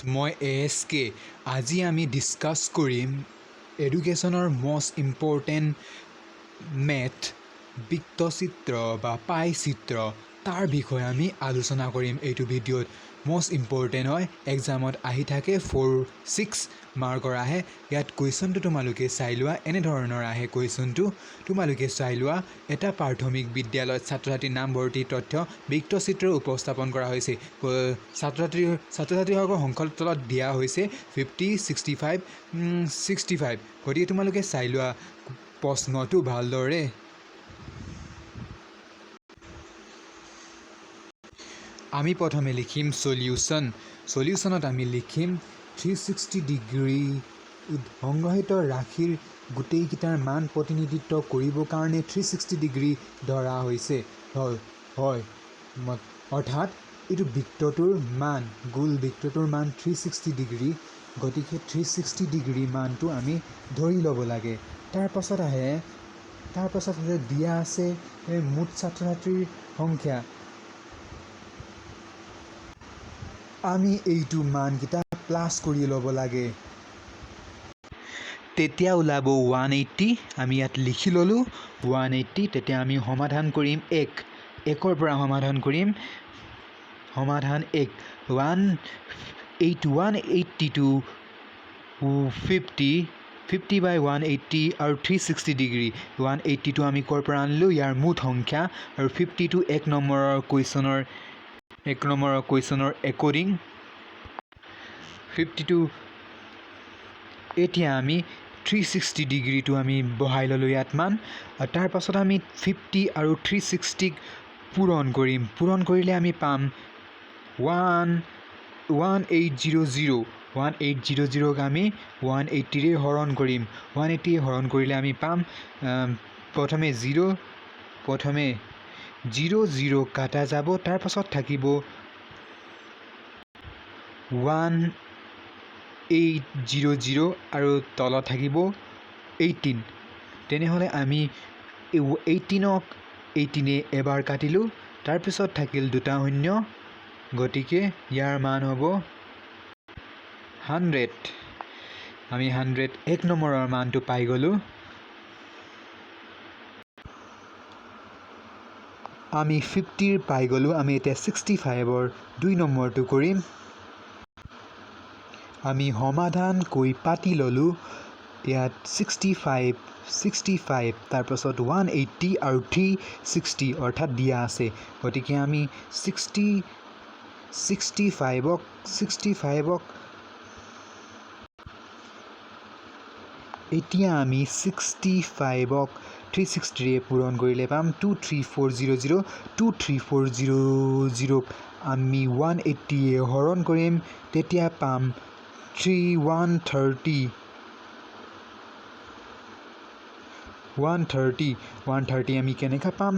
মই ASK আজি আমি ডিছকাছ কৰিম এডুকেশ্যনৰ মষ্ট ইম্পৰ্টেণ্ট মেথ বৃত্তচিত্ৰ বা পাই চিত্ৰ তাৰ বিষয়ে আমি আলোচনা কৰিম এইটো ভিডিঅ'ত মষ্ট ইম্পৰ্টেণ্ট হয় এক্সামত আহি থাকে 4-6 মাৰ্কৰ আহে ইয়াত কুৱেশ্যনটো তোমালোকে চাই লোৱা এনেধৰণৰ আহে কুৱেশ্যনটো তোমালোকে চাই লোৱা এটা প্ৰাথমিক বিদ্যালয়ত ছাত্ৰ ছাত্ৰীৰ নামভৰ্তি তথ্য বৃত্তচিত্ৰ উপস্থাপন কৰা হৈছে ছাত্ৰ ছাত্ৰীসকলৰ সংখ্যাৰ তলত দিয়া হৈছে 50 65 65 গতিকে তোমালোকে চাই লোৱা প্ৰশ্নটো ভালদৰে আমি প্ৰথমে লিখিম সলিউশ্যনত আমি লিখিম 360 ডিগ্ৰী সংগ্ৰহিত ৰাশিৰ গোটেইকেইটাৰ মান প্ৰতিনিধিত্ব কৰিবৰ কাৰণে 360 ডিগ্ৰী ধৰা হৈছে হয় অৰ্থাৎ এইটো বৃত্তটোৰ মান গোল বৃত্তটোৰ মান 360 ডিগ্ৰী গতিকে 360 ডিগ্ৰী মানটো আমি ধৰি ল'ব লাগে তাৰ পাছত দিয়া আছে মুঠ ছাত্ৰ ছাত্ৰীৰ সংখ্যা আমি এইটো মানকেইটা প্লাছ কৰি ল'ব লাগে তেতিয়া ওলাব 180 আমি ইয়াত লিখি ল'লোঁ 180 তেতিয়া আমি সমাধান কৰিম একৰ পৰা সমাধান কৰিম সমাধান 180 to 50 by 180 আৰু 360 ডিগ্ৰী 180টো আমি ক'ৰ পৰা আনিলোঁ ইয়াৰ মুঠ সংখ্যা আৰু 50টো এক নম্বৰৰ কুৱেশ্যনৰ একৰ্ডিং 52 এতিয়া আমি 360 ডিগ্ৰীটো আমি বহাই ল'লোঁ ইয়াত মান আৰু তাৰ পাছত আমি 50 আৰু 360ক পূৰণ কৰিলে আমি পাম 1800ক আমি 180ৰে হৰণ কৰিম 180ৰে হৰণ কৰিলে আমি পাম প্ৰথমে 0 কাটা যাব তাৰ পাছত থাকিব 1800 আৰু তলত থাকিব 18 তেনেহ'লে আমি 18ৰে এবাৰ কাটিলোঁ তাৰপিছত থাকিল দুটা শূন্য গতিকে ইয়াৰ মান হ'ব 100 আমি 100 এক নম্বৰৰ মানটো পাই গ'লোঁ আমি 50ৰ পাই গ'লোঁ আমি এতিয়া 65ৰ 2 নম্বৰটো কৰিম আমি সমাধান কৰি পাতি ল'লোঁ ইয়াত 65 তাৰপাছত 180 আৰু 360 অৰ্থাৎ দিয়া আছে গতিকে আমি 65ক এতিয়া আমি 65ক 360ৰে পূৰণ কৰিলে পাম 23400ক আমি 180ৰে হৰণ কৰিম তেতিয়া পাম 130 আমি কেনেকৈ পাম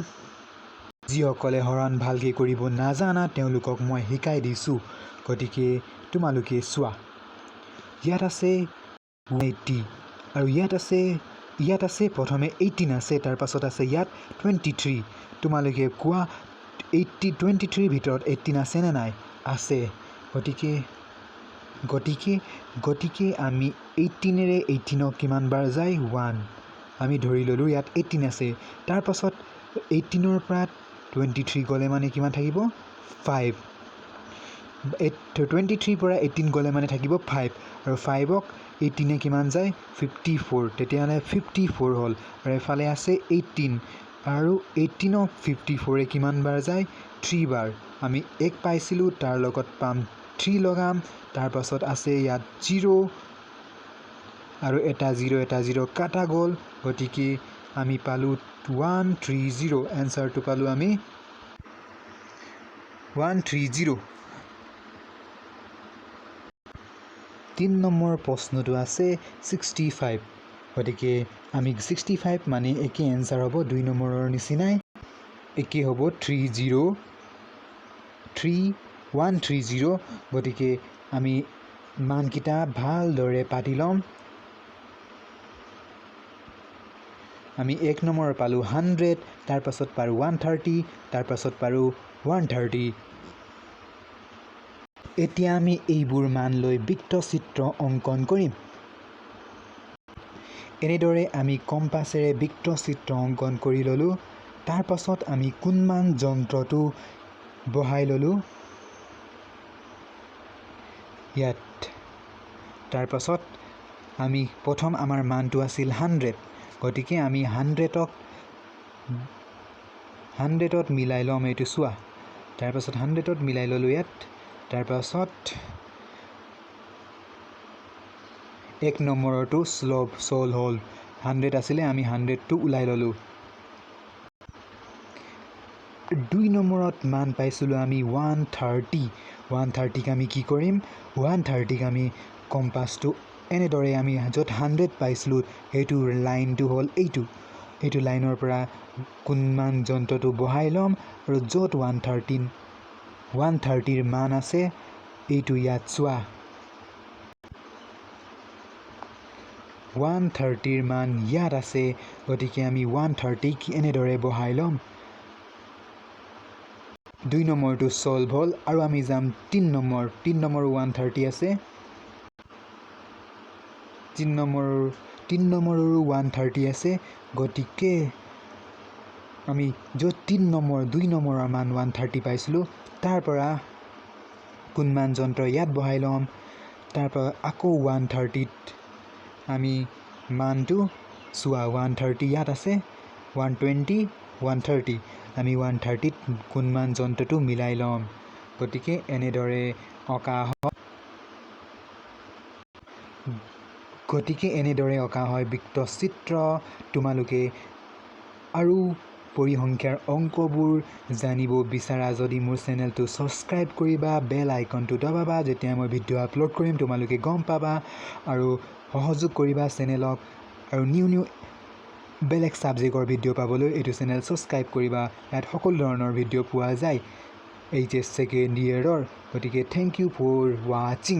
যিসকলে হৰণ ভালকৈ কৰিব নাজানা তেওঁলোকক মই শিকাই দিছোঁ গতিকে তোমালোকে চোৱা ইয়াত আছে 180 আৰু ইয়াত আছে প্ৰথমে 18 আছে তাৰ পাছত আছে ইয়াত 23 তোমালোকে কোৱা 23ৰ ভিতৰত 18 আছে নে নাই আছে গতিকে আমি 18ৰে 18ক কিমান বাৰ যায় 1 আমি ধৰি ল'লোঁ ইয়াত 18 আছে তাৰ পাছত 18ৰ পৰা 23 গ'লে মানে কিমান থাকিব 5 23 পৰা 18 গ'লে মানে থাকিব 5 আৰু 5ক 18ে কিমান যায় 54 তেতিয়াহ'লে 54 হ'ল আৰু এফালে আছে 18 আৰু 18ক 54ৰে কিমান বাৰ যায় 3 বাৰ আমি 1 পাইছিলোঁ তাৰ লগত পাম 3 লগাম তাৰ পাছত আছে ইয়াত 0 আৰু এটা 0 কাটা গ'ল গতিকে আমি পালোঁ 130 এনচাৰটো পালোঁ আমি 130 3 নম্বৰ প্ৰশ্নটো আছে 65 গতিকে আমি 65 মানে একে এনচাৰ হ'ব 2 নম্বৰৰ নিচিনাই একে হ'ব 130 গতিকে আমি মানকেইটা ভালদৰে পাতি ল'ম আমি 1 নম্বৰ পালোঁ 100 তাৰ পাছত পালোঁ 130 তাৰ পাছত পালোঁ 130 এতিয়া আমি এইবোৰ মান লৈ বৃত্তচিত্ৰ অংকন কৰিম। এনেদৰে আমি কম্পাছেৰে বৃত্তচিত্ৰ অংকন কৰি ল'লোঁ। তাৰ পাছত আমি কোণমান যন্ত্ৰটো বহাই ল'লোঁ ইয়াত। তাৰ পাছত আমি প্ৰথম আমাৰ মানটো আছিল 100, গতিকে আমি 100ত মিলাই ল'ম এইটো চোৱা। তাৰ পাছত 100ত মিলাই ল'লোঁ ইয়াত। তাৰ পাছত 1 নম্বৰটো সলভ হ'ল। 100 আছিলে, আমি 100টো ওলাই ল'লোঁ। 2 নম্বৰত মান পাইছিলোঁ আমি 130। 130ক আমি কি কৰিম? 130ক আমি কম্পাছটো এনেদৰে আমি য'ত 100 পাইছিলোঁ সেইটো লাইনটো হ'ল এইটো লাইনৰ পৰা কোণমান যন্ত্ৰটো বহাই ল'ম আৰু য'ত 130ৰ মান আছে এইটো ইয়াত চোৱা। 130ৰ মান ইয়াত আছে, গতিকে আমি 130ক এনেদৰে বহাই ল'ম। 2 নম্বৰটো সলভ হ'ল আৰু আমি যাম 3 নম্বৰো 130 আছে। 3 নম্বৰৰো 130 আছে, গতিকে আমি য'ত 2 নম্বৰৰ মান 130 পাইছিলোঁ তাৰ পৰা কোণমান যন্ত্ৰ ইয়াত বহাই ল'ম। তাৰ পৰা আকৌ 130ত আমি মানটো চোৱা। 130 ইয়াত আছে, 120, 130 আমি 130ত কোণমান যন্ত্ৰটো মিলাই ল'ম। গতিকে এনেদৰে অঁকা হয় বৃত্তচিত্ৰ। তোমালোকে আৰু পৰিসংখ্যাৰ অংকবোৰ জানিব বিচাৰা যদি মোৰ চেনেলটো ছাবস্ক্ৰাইব কৰিবা, বেল আইকনটো দবাবা। যেতিয়া মই ভিডিঅ' আপলোড কৰিম তোমালোকে গম পাবা আৰু সহযোগ কৰিবা চেনেলক। আৰু নিউ বেলেগ ছাবজেক্টৰ ভিডিঅ' পাবলৈ এইটো চেনেল ছাবস্ক্ৰাইব কৰিবা। ইয়াত সকলো ধৰণৰ ভিডিঅ' পোৱা যায় HS ছেকেণ্ড ইয়েৰৰ। গতিকে থেংক ইউ ফৰ ৱাচিং।